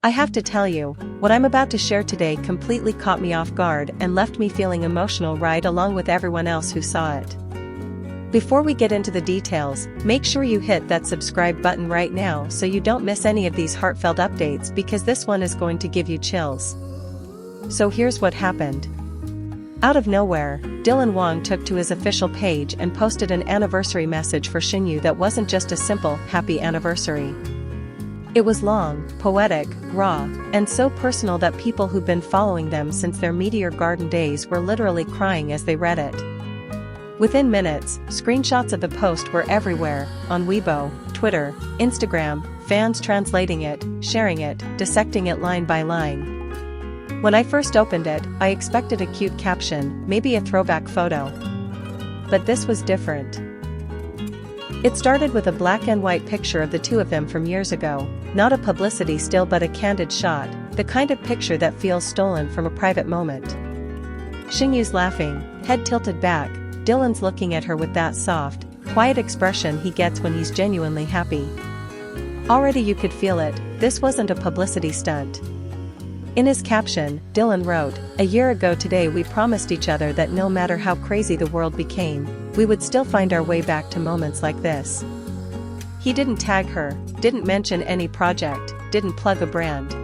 I have to tell you, what I'm about to share today completely caught me off guard and left me feeling emotional right along with everyone else who saw it. Before we get into the details, make sure you hit that subscribe button right now so you don't miss any of these heartfelt updates, because this one is going to give you chills. So here's what happened. Out of nowhere, Wang took to his official page and posted an anniversary message for Shen that wasn't just a simple, happy anniversary. It was long, poetic, raw, and so personal that people who've been following them since their Meteor Garden days were literally crying as they read it. Within minutes, screenshots of the post were everywhere, on Weibo, Twitter, Instagram, fans translating it, sharing it, dissecting it line by line. When I first opened it, I expected a cute caption, maybe a throwback photo. But this was different. It started with a black and white picture of the two of them from years ago, not a publicity still but a candid shot, the kind of picture that feels stolen from a private moment. Shenyu's laughing, head tilted back, Dylan's looking at her with that soft, quiet expression he gets when he's genuinely happy. Already you could feel it, this wasn't a publicity stunt. In his caption, Dylan wrote, "A year ago today we promised each other that no matter how crazy the world became, we would still find our way back to moments like this." He didn't tag her, didn't mention any project, didn't plug a brand.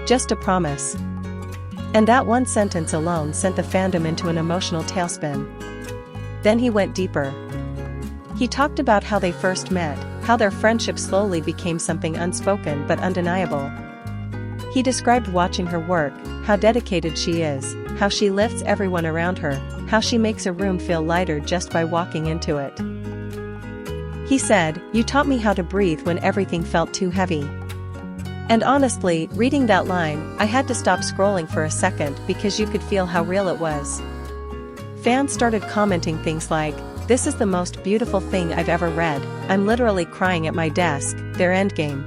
Just a promise. And that one sentence alone sent the fandom into an emotional tailspin. Then he went deeper. He talked about how they first met, how their friendship slowly became something unspoken but undeniable. He described watching her work, how dedicated she is, how she lifts everyone around her, how she makes a room feel lighter just by walking into it. He said, "You taught me how to breathe when everything felt too heavy." And honestly, reading that line, I had to stop scrolling for a second because you could feel how real it was. Fans started commenting things like, "This is the most beautiful thing I've ever read, I'm literally crying at my desk," their endgame.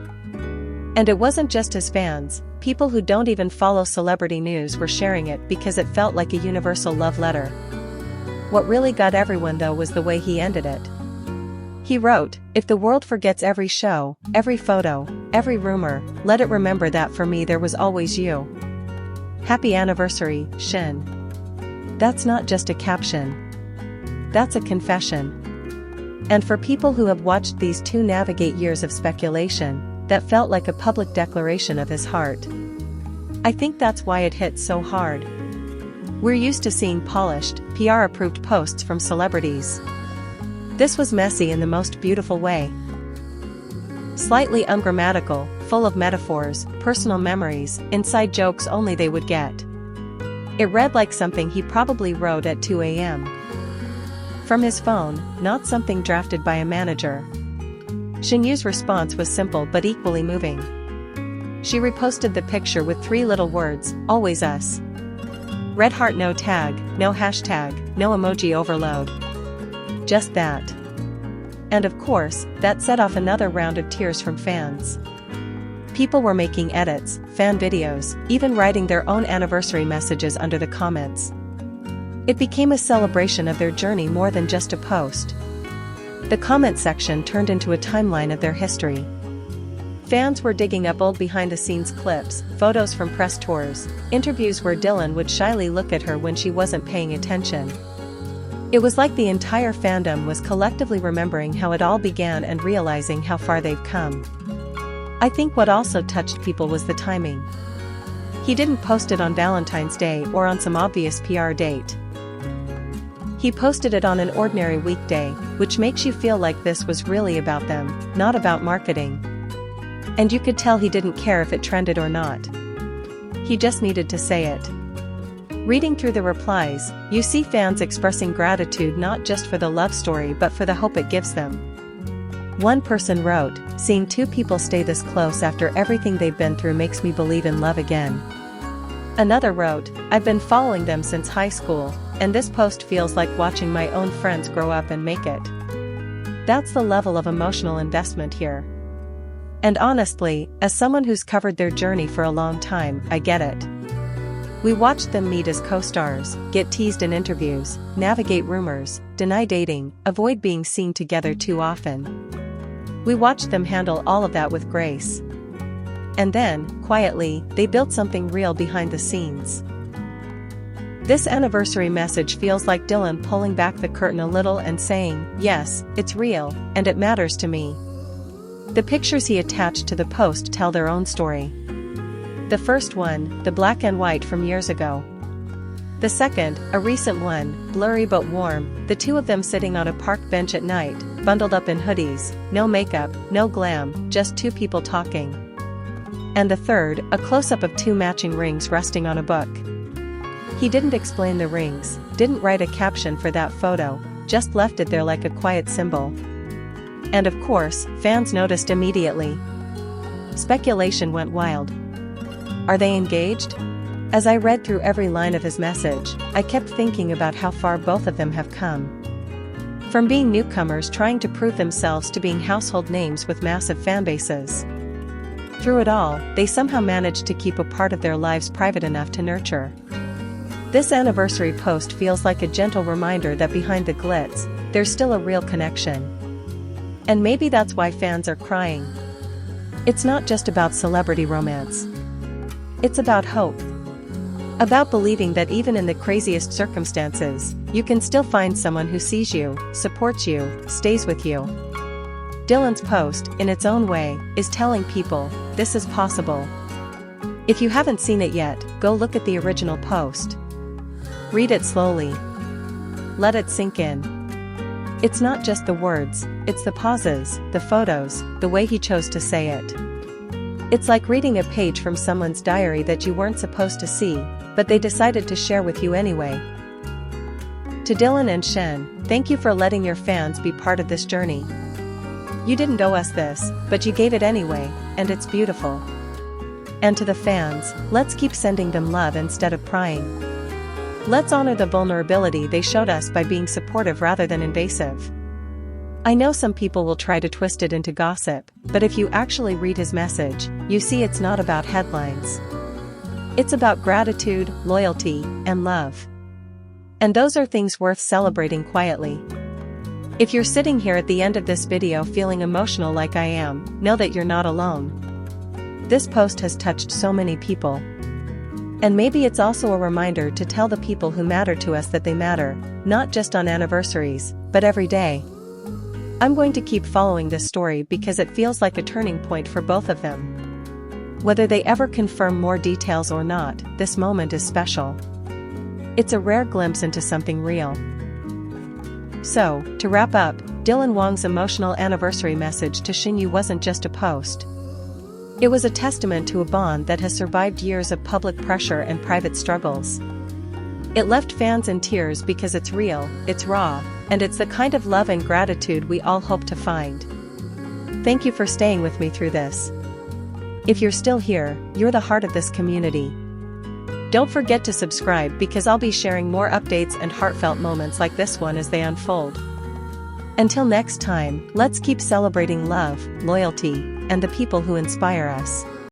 And it wasn't just his fans, people who don't even follow celebrity news were sharing it because it felt like a universal love letter. What really got everyone though was the way he ended it. He wrote, "If the world forgets every show, every photo, every rumor, let it remember that for me there was always you. Happy anniversary, Shen." That's not just a caption. That's a confession. And for people who have watched these two navigate years of speculation, that felt like a public declaration of his heart. I think that's why it hit so hard. We're used to seeing polished, PR-approved posts from celebrities. This was messy in the most beautiful way. Slightly ungrammatical, full of metaphors, personal memories, inside jokes only they would get. It read like something he probably wrote at 2 a.m. from his phone, not something drafted by a manager. Shenyu's response was simple but equally moving. She reposted the picture with 3 little words, "Always us." Red heart, no tag, no hashtag, no emoji overload. Just that. And of course, that set off another round of tears from fans. People were making edits, fan videos, even writing their own anniversary messages under the comments. It became a celebration of their journey more than just a post. The comment section turned into a timeline of their history. Fans were digging up old behind-the-scenes clips, photos from press tours, interviews where Dylan would shyly look at her when she wasn't paying attention. It was like the entire fandom was collectively remembering how it all began and realizing how far they've come. I think what also touched people was the timing. He didn't post it on Valentine's Day or on some obvious PR date. He posted it on an ordinary weekday, which makes you feel like this was really about them, not about marketing. And you could tell he didn't care if it trended or not. He just needed to say it. Reading through the replies, you see fans expressing gratitude not just for the love story but for the hope it gives them. One person wrote, "Seeing two people stay this close after everything they've been through makes me believe in love again." Another wrote, "I've been following them since high school, and this post feels like watching my own friends grow up and make it." That's the level of emotional investment here. And honestly, as someone who's covered their journey for a long time, I get it. We watched them meet as co-stars, get teased in interviews, navigate rumors, deny dating, avoid being seen together too often. We watched them handle all of that with grace. And then, quietly, they built something real behind the scenes. This anniversary message feels like Dylan pulling back the curtain a little and saying, yes, it's real, and it matters to me. The pictures he attached to the post tell their own story. The first one, the black and white from years ago. The second, a recent one, blurry but warm, the two of them sitting on a park bench at night, bundled up in hoodies, no makeup, no glam, just two people talking. And the third, a close-up of two matching rings resting on a book. He didn't explain the rings, didn't write a caption for that photo, just left it there like a quiet symbol. And of course, fans noticed immediately. Speculation went wild. Are they engaged? As I read through every line of his message, I kept thinking about how far both of them have come. From being newcomers trying to prove themselves to being household names with massive fanbases. Through it all, they somehow managed to keep a part of their lives private enough to nurture. This anniversary post feels like a gentle reminder that behind the glitz, there's still a real connection. And maybe that's why fans are crying. It's not just about celebrity romance. It's about hope. About believing that even in the craziest circumstances, you can still find someone who sees you, supports you, stays with you. Dylan's post, in its own way, is telling people, this is possible. If you haven't seen it yet, go look at the original post. Read it slowly. Let it sink in. It's not just the words, it's the pauses, the photos, the way he chose to say it. It's like reading a page from someone's diary that you weren't supposed to see, but they decided to share with you anyway. To Dylan and Shen, thank you for letting your fans be part of this journey. You didn't owe us this, but you gave it anyway, and it's beautiful. And to the fans, let's keep sending them love instead of prying. Let's honor the vulnerability they showed us by being supportive rather than invasive. I know some people will try to twist it into gossip, but if you actually read his message, you see it's not about headlines. It's about gratitude, loyalty, and love. And those are things worth celebrating quietly. If you're sitting here at the end of this video feeling emotional like I am, know that you're not alone. This post has touched so many people. And maybe it's also a reminder to tell the people who matter to us that they matter, not just on anniversaries, but every day. I'm going to keep following this story because it feels like a turning point for both of them. Whether they ever confirm more details or not, this moment is special. It's a rare glimpse into something real. So, to wrap up, Dylan Wang's emotional anniversary message to Shen wasn't just a post. It was a testament to a bond that has survived years of public pressure and private struggles. It left fans in tears because it's real, it's raw, and it's the kind of love and gratitude we all hope to find. Thank you for staying with me through this. If you're still here, you're the heart of this community. Don't forget to subscribe because I'll be sharing more updates and heartfelt moments like this one as they unfold. Until next time, let's keep celebrating love, loyalty, and the people who inspire us.